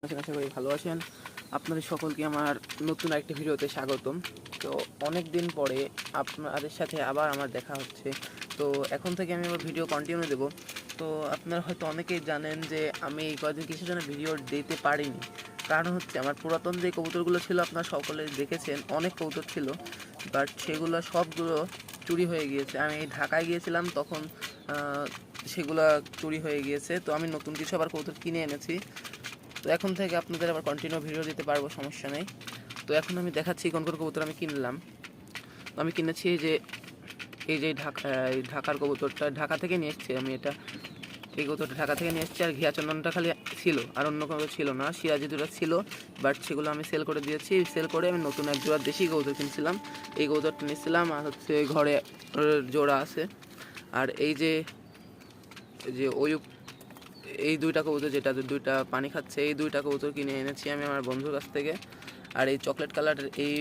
আশা করি ভালো আছেন। আপনাদের সকলকে আমার নতুন একটি ভিডিওতে স্বাগতম। তো অনেক দিন পরে আপনাদের সাথে আবার আমার দেখা হচ্ছে। তো এখন থেকে আমি আবার ভিডিও কন্টিনিউ দেব। তো আপনারা হয়তো অনেকেই জানেন যে আমি এই কয়েকদিন কিসের জন্য ভিডিও দিতে পারিনি। কারণ হচ্ছে আমার পুরাতন যে কবুতরগুলো ছিল আপনারা সকলে দেখেছেন, অনেক কবুতর ছিল, বাট সেগুলো সবগুলো চুরি হয়ে গিয়েছে। আমি ঢাকায় গিয়েছিলাম তখন সেগুলো চুরি হয়ে গিয়েছে। তো আমি নতুন কিছু আবার কবুতর কিনে এনেছি। তো এখন থেকে আপনাদের আবার কন্টিনিউ ভিডিও দিতে পারবো, সমস্যা নেই। তো এখন আমি দেখাচ্ছি কোন কোন কবুতর আমি কিনলাম। তো আমি কিনেছি এই যে ঢাকার কবুতরটা ঢাকা থেকে নিয়ে এসেছি আমি। এই কবুতরটা ঢাকা থেকে নিয়ে এসেছি। আর ঘিয়া চন্দনটা খালি ছিল, আর অন্য কোনো ছিল না। সিরাজি দুটো ছিল, বাট সেগুলো আমি সেল করে দিয়েছি। সেল করে আমি নতুন এক জোড়া দেশি কবুতর কিনছিলাম। এই কবুতরটা নিয়েছিলাম, আর হচ্ছে ঘরে জোড়া আছে। আর এই যে ওই এই দুইটা কবুতর, যেটা দুইটা পানি খাচ্ছে, এই দুইটা কবুতর কিনে এনেছি আমি আমার বন্ধুর কাছ থেকে। আর এই চকলেট কালার এই